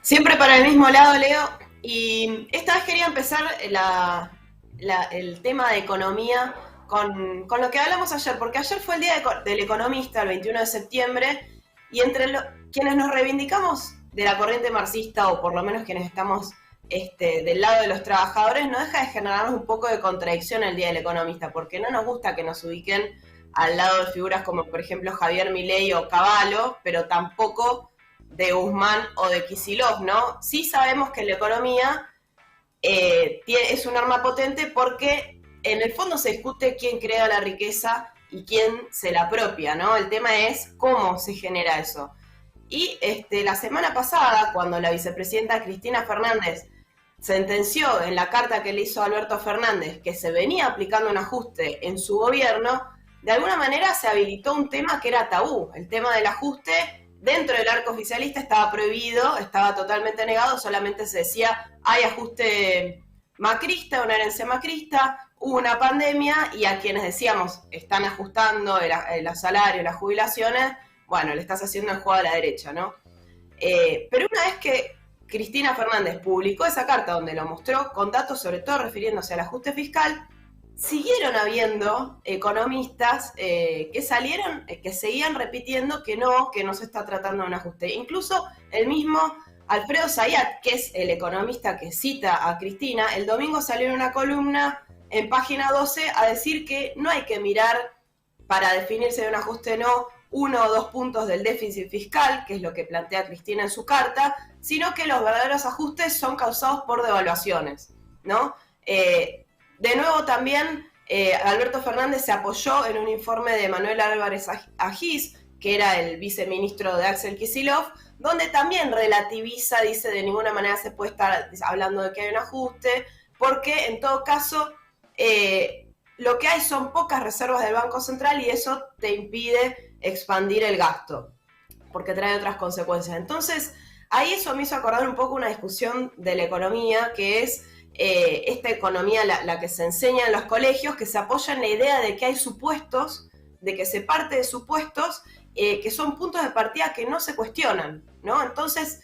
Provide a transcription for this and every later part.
Siempre para el mismo lado, Leo. Y esta vez quería empezar el tema de economía con lo que hablamos ayer, porque ayer fue el Día del Economista, el 21 de septiembre, y quienes nos reivindicamos de la corriente marxista, o por lo menos quienes estamos del lado de los trabajadores, no deja de generarnos un poco de contradicción el Día del Economista, porque no nos gusta que nos ubiquen al lado de figuras como, por ejemplo, Javier Milei o Cavallo, pero tampoco de Guzmán o de Kicillof, ¿no? Sí sabemos que la economía es un arma potente porque en el fondo se discute quién crea la riqueza y quién se la apropia, ¿no? El tema es cómo se genera eso. Y la semana pasada, cuando la vicepresidenta Cristina Fernández sentenció en la carta que le hizo Alberto Fernández que se venía aplicando un ajuste en su gobierno, de alguna manera se habilitó un tema que era tabú. El tema del ajuste dentro del arco oficialista estaba prohibido, estaba totalmente negado, solamente se decía hay ajuste macrista, una herencia macrista, hubo una pandemia y a quienes decíamos están ajustando el salario, las jubilaciones, bueno, le estás haciendo el juego a la derecha, ¿no? Pero una vez que Cristina Fernández publicó esa carta donde lo mostró con datos sobre todo refiriéndose al ajuste fiscal, siguieron habiendo economistas que seguían repitiendo que no se está tratando de un ajuste. Incluso el mismo Alfredo Zayat, que es el economista que cita a Cristina, el domingo salió en una columna en página 12 a decir que no hay que mirar para definirse de un ajuste no 1 o 2 puntos del déficit fiscal, que es lo que plantea Cristina en su carta, sino que los verdaderos ajustes son causados por devaluaciones, ¿no? De nuevo también Alberto Fernández se apoyó en un informe de Manuel Álvarez Agís, que era el viceministro de Axel Kicillof, donde también relativiza, dice de ninguna manera se puede estar hablando de que hay un ajuste, porque en todo caso lo que hay son pocas reservas del Banco Central y eso te impide expandir el gasto, porque trae otras consecuencias. Entonces, ahí eso me hizo acordar un poco una discusión de la economía, que es esta economía, la que se enseña en los colegios, que se apoya en la idea de que hay supuestos, de que se parte de supuestos que son puntos de partida que no se cuestionan, ¿no? Entonces,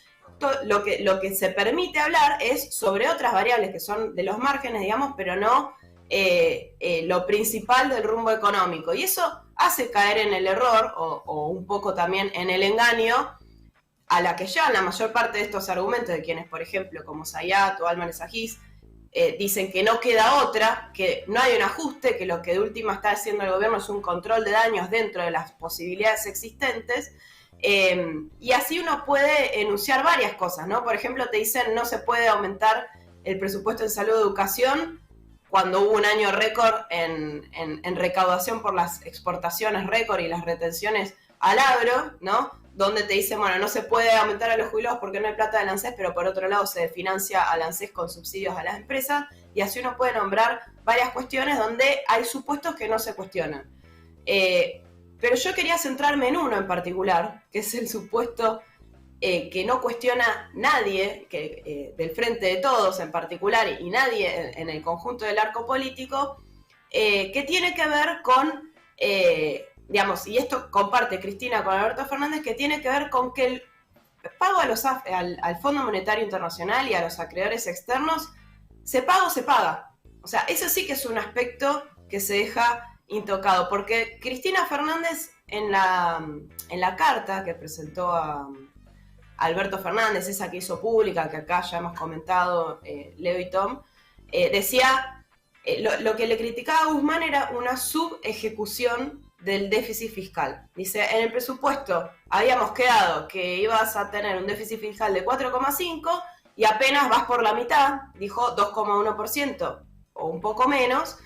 lo que se permite hablar es sobre otras variables que son de los márgenes, digamos, pero no lo principal del rumbo económico. Y eso hace caer en el error, o un poco también en el engaño, a la que llevan la mayor parte de estos argumentos de quienes, por ejemplo, como Zayat o Álvarez Agís, dicen que no queda otra, que no hay un ajuste, que lo que de última está haciendo el gobierno es un control de daños dentro de las posibilidades existentes, y así uno puede enunciar varias cosas, ¿no? Por ejemplo, te dicen no se puede aumentar el presupuesto en salud y educación cuando hubo un año récord en recaudación por las exportaciones récord y las retenciones al agro, ¿no? Donde te dicen, bueno, no se puede aumentar a los jubilados porque no hay plata del ANSES, pero por otro lado se financia al ANSES con subsidios a las empresas, y así uno puede nombrar varias cuestiones donde hay supuestos que no se cuestionan. Pero yo quería centrarme en uno en particular, que es el supuesto que no cuestiona nadie, del Frente de Todos en particular, y nadie en el conjunto del arco político, que tiene que ver con, digamos, y esto comparte Cristina con Alberto Fernández, que tiene que ver con que el pago al Fondo Monetario Internacional y a los acreedores externos, se paga o se paga. O sea, eso sí que es un aspecto que se deja intocado, porque Cristina Fernández en la carta que presentó a Alberto Fernández, esa que hizo pública, que acá ya hemos comentado Leo y Tom, decía, lo que le criticaba a Guzmán era una subejecución del déficit fiscal. Dice, en el presupuesto habíamos quedado que ibas a tener un déficit fiscal de 4,5 y apenas vas por la mitad, dijo 2,1% o un poco menos,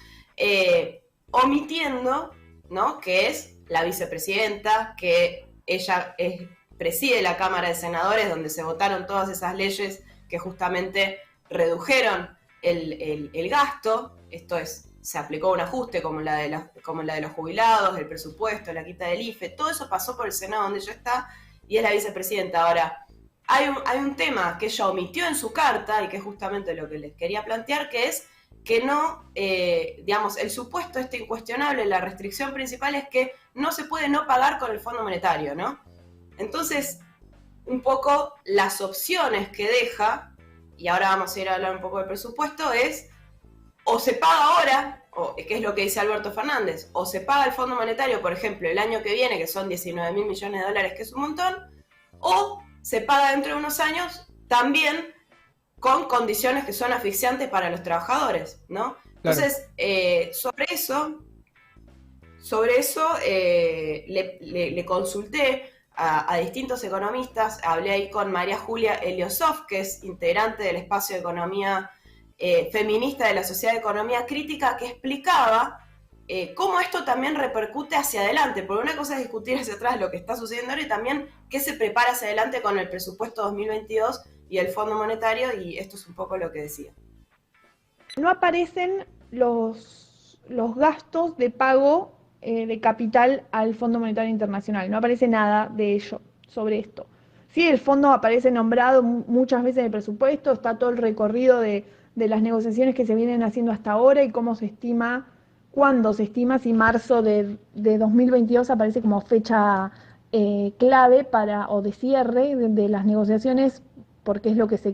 omitiendo, ¿no?, que es la vicepresidenta, que ella preside la Cámara de Senadores, donde se votaron todas esas leyes que justamente redujeron el gasto. Esto es, se aplicó un ajuste como la de los jubilados, el presupuesto, la quita del IFE, todo eso pasó por el Senado donde ella está y es la vicepresidenta. Ahora, hay un tema que ella omitió en su carta y que es justamente lo que les quería plantear, que es que no, digamos, el supuesto incuestionable, la restricción principal es que no se puede no pagar con el Fondo Monetario, ¿no? Entonces, un poco las opciones que deja, y ahora vamos a ir a hablar un poco del presupuesto, es o se paga ahora, o que es lo que dice Alberto Fernández, o se paga el Fondo Monetario, por ejemplo, el año que viene, que son 19 mil millones de dólares, que es un montón, o se paga dentro de unos años también con condiciones que son asfixiantes para los trabajadores, ¿no? Claro. Entonces, sobre eso le consulté a distintos economistas, hablé ahí con María Julia Eliosov, que es integrante del espacio de economía feminista de la Sociedad de Economía Crítica, que explicaba cómo esto también repercute hacia adelante, porque una cosa es discutir hacia atrás lo que está sucediendo ahora y también qué se prepara hacia adelante con el presupuesto 2022 y el Fondo Monetario, y esto es un poco lo que decía. No aparecen los gastos de pago de capital al Fondo Monetario Internacional, no aparece nada de ello sobre esto. Sí, el fondo aparece nombrado muchas veces en el presupuesto, está todo el recorrido de las negociaciones que se vienen haciendo hasta ahora y cómo se estima, cuándo se estima, si marzo de 2022 aparece como fecha clave o de cierre de las negociaciones, porque es lo que se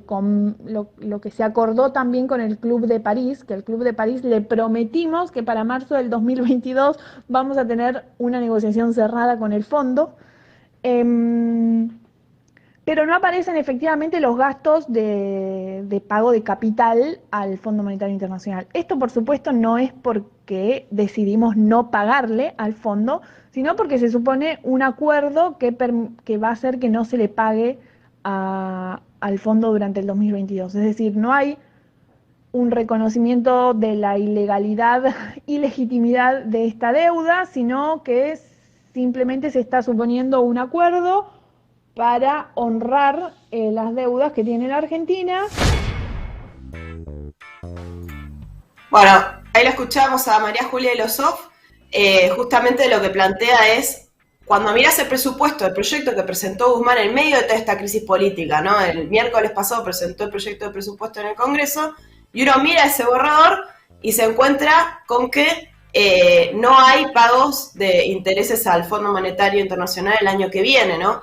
acordó también con el Club de París, que al Club de París le prometimos que para marzo del 2022 vamos a tener una negociación cerrada con el fondo. Pero no aparecen efectivamente los gastos de pago de capital al Fondo Monetario Internacional. Esto, por supuesto, no es porque decidimos no pagarle al fondo, sino porque se supone un acuerdo que va a hacer que no se le pague al fondo durante el 2022. Es decir, no hay un reconocimiento de la ilegalidad y legitimidad de esta deuda, sino que simplemente se está suponiendo un acuerdo para honrar las deudas que tiene la Argentina. Bueno, ahí la escuchamos a María Julia Eliosov. Justamente lo que plantea es, cuando mirás el presupuesto, el proyecto que presentó Guzmán en medio de toda esta crisis política, ¿no? El miércoles pasado presentó el proyecto de presupuesto en el Congreso, y uno mira ese borrador y se encuentra con que no hay pagos de intereses al Fondo Monetario Internacional el año que viene, ¿no?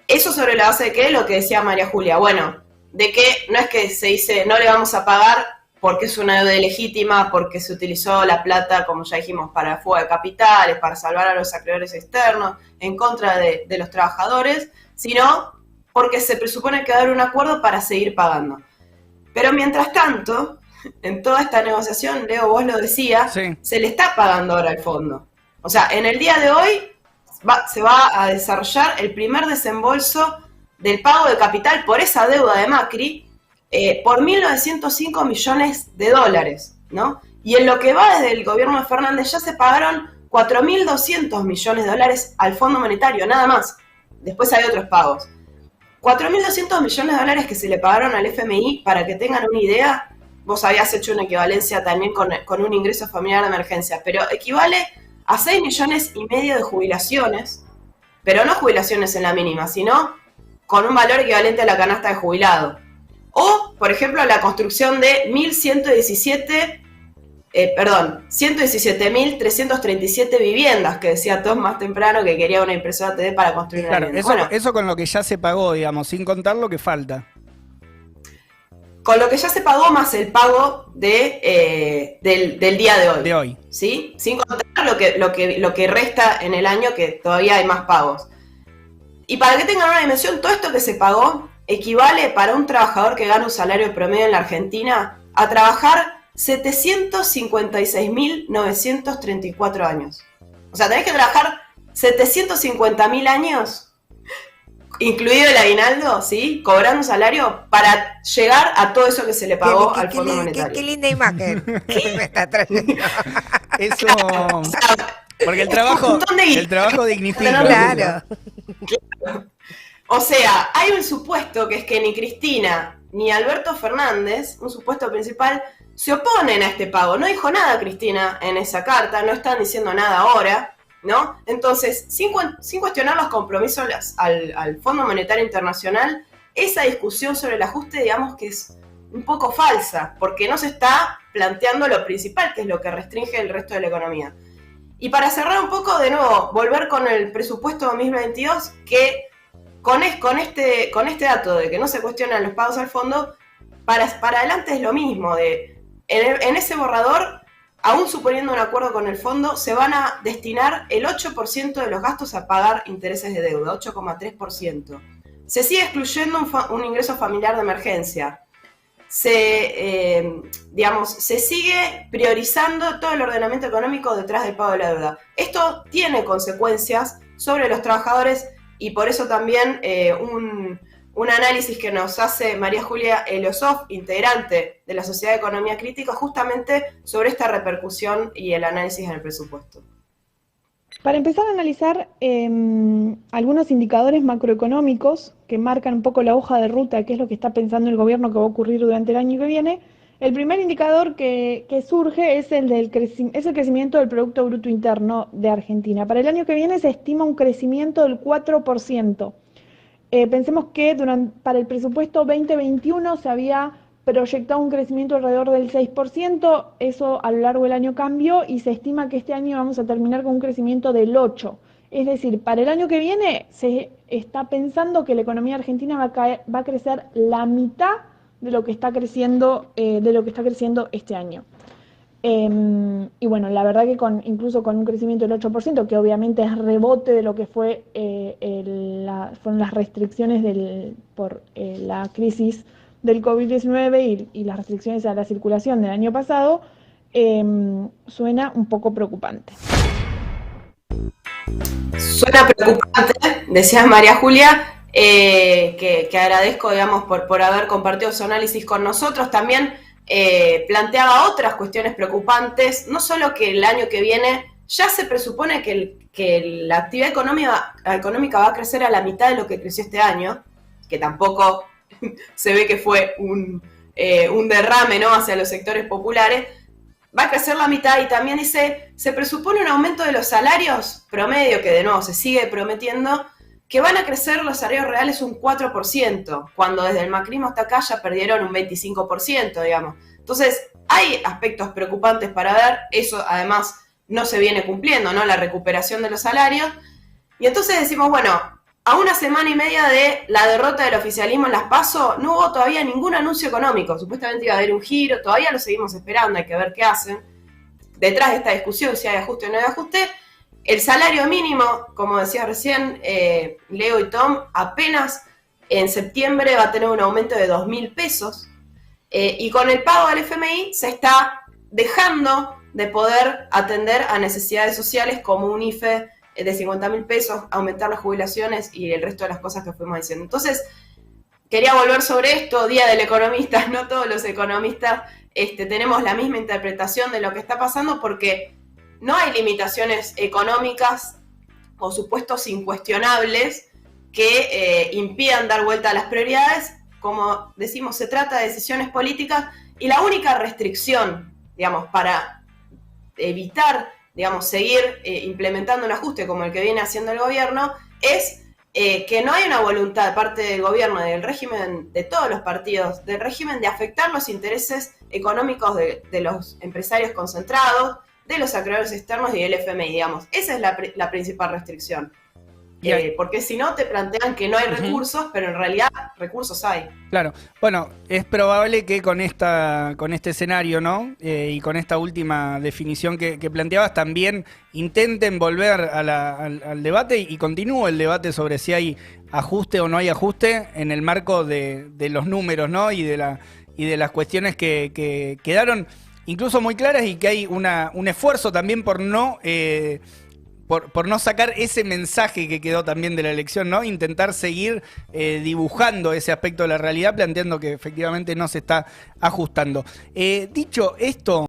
Eso sobre la base de ¿qué? Lo que decía María Julia, bueno, de que no es que se dice no le vamos a pagar porque es una deuda ilegítima, porque se utilizó la plata, como ya dijimos, para fuga de capitales, para salvar a los acreedores externos, en contra de los trabajadores, sino porque se presupone que va a haber un acuerdo para seguir pagando. Pero mientras tanto, en toda esta negociación, Leo, vos lo decías, sí, se le está pagando ahora al fondo. O sea, en el día de hoy se va a desarrollar el primer desembolso del pago de capital por esa deuda de Macri por 1.905 millones de dólares, ¿no? Y en lo que va desde el gobierno de Fernández ya se pagaron 4.200 millones de dólares al Fondo Monetario, nada más. Después hay otros pagos. 4.200 millones de dólares que se le pagaron al FMI, para que tengan una idea, vos habías hecho una equivalencia también con un ingreso familiar de emergencia, pero equivale a 6,5 millones de jubilaciones, pero no jubilaciones en la mínima, sino con un valor equivalente a la canasta de jubilado. O, por ejemplo, la construcción de 117.337 viviendas, que decía Tom más temprano que quería una impresora 3D para construir una vivienda. Eso, bueno, eso con lo que ya se pagó, digamos, sin contar lo que falta. Con lo que ya se pagó más el pago del día de hoy. De hoy. ¿Sí? Sin contar lo que resta en el año, que todavía hay más pagos. Y para que tengan una dimensión, todo esto que se pagó equivale para un trabajador que gana un salario promedio en la Argentina a trabajar 756.934 años. O sea, tenés que trabajar 750.000 años, incluido el aguinaldo, ¿sí? Cobrando un salario para llegar a todo eso que se le pagó al Fondo Monetario. Qué linda imagen que me está trayendo. Eso... Porque el trabajo dignifica. Claro. O sea, hay un supuesto que es que ni Cristina ni Alberto Fernández, un supuesto principal, se oponen a este pago. No dijo nada Cristina en esa carta, no están diciendo nada ahora, ¿no? Entonces, sin cuestionar los compromisos al Fondo Monetario Internacional, esa discusión sobre el ajuste, digamos que es un poco falsa, porque no se está planteando lo principal, que es lo que restringe el resto de la economía. Y para cerrar un poco, de nuevo, volver con el presupuesto 2022, que con este dato de que no se cuestionan los pagos al fondo, para adelante es lo mismo. En ese borrador, aún suponiendo un acuerdo con el fondo, se van a destinar el 8% de los gastos a pagar intereses de deuda, 8,3%. Se sigue excluyendo un ingreso familiar de emergencia. Se sigue priorizando todo el ordenamiento económico detrás del pago de la deuda. Esto tiene consecuencias sobre los trabajadores y por eso también un análisis que nos hace María Julia Eliosoff, integrante de la Sociedad de Economía Crítica, justamente sobre esta repercusión y el análisis en el presupuesto. Para empezar a analizar algunos indicadores macroeconómicos que marcan un poco la hoja de ruta, qué es lo que está pensando el gobierno que va a ocurrir durante el año que viene, el primer indicador que surge es el crecimiento del Producto Bruto Interno de Argentina. Para el año que viene se estima un crecimiento del 4%. Pensemos que para el presupuesto 2021 se había proyectado un crecimiento alrededor del 6%, eso a lo largo del año cambió y se estima que este año vamos a terminar con un crecimiento del 8%. Es decir, para el año que viene se está pensando que la economía argentina va a crecer la mitad de lo que está creciendo, este año. Y bueno, la verdad que incluso con un crecimiento del 8%, que obviamente es rebote de lo que fue fueron las restricciones por la crisis del COVID-19 y las restricciones a la circulación del año pasado, suena un poco preocupante. Suena preocupante, decía María Julia, que agradezco, digamos, por haber compartido su análisis con nosotros. También planteaba otras cuestiones preocupantes, no solo que el año que viene ya se presupone que la actividad económica va a crecer a la mitad de lo que creció este año, que tampoco se ve que fue un derrame, ¿no?, hacia los sectores populares. Va a crecer la mitad y también se presupone un aumento de los salarios promedio, que de nuevo se sigue prometiendo, que van a crecer los salarios reales un 4%, cuando desde el macrismo hasta acá ya perdieron un 25%, digamos. Entonces, hay aspectos preocupantes para ver, eso además no se viene cumpliendo, ¿no?, la recuperación de los salarios. Y entonces decimos, bueno, a una semana y media de la derrota del oficialismo en las PASO, no hubo todavía ningún anuncio económico. Supuestamente iba a haber un giro, todavía lo seguimos esperando, hay que ver qué hacen. Detrás de esta discusión, si hay ajuste o no hay ajuste, el salario mínimo, como decía recién Leo y Tom, apenas en septiembre va a tener un aumento de 2.000 pesos. Y con el pago del FMI se está dejando de poder atender a necesidades sociales como un IFE de 50.000 pesos, aumentar las jubilaciones y el resto de las cosas que fuimos diciendo. Entonces, quería volver sobre esto, Día del Economista. No todos los economistas tenemos la misma interpretación de lo que está pasando, porque no hay limitaciones económicas o supuestos incuestionables que impidan dar vuelta a las prioridades. Como decimos, se trata de decisiones políticas y la única restricción, digamos, para evitar, digamos, seguir implementando un ajuste como el que viene haciendo el gobierno es que no hay una voluntad de parte del gobierno, del régimen, de todos los partidos del régimen, de afectar los intereses económicos de los empresarios concentrados, de los acreedores externos y del FMI, digamos. Esa es la principal restricción. Porque si no te plantean que no hay recursos, pero en realidad recursos hay. Claro. Bueno, es probable que con este escenario, ¿no? Y con esta última definición que planteabas, también intenten volver al debate y continúe el debate sobre si hay ajuste o no hay ajuste en el marco de los números, ¿no? Y de las cuestiones que quedaron incluso muy claras, y que hay un esfuerzo también por no sacar ese mensaje que quedó también de la elección, ¿no? Intentar seguir dibujando ese aspecto de la realidad, planteando que efectivamente no se está ajustando. Dicho esto...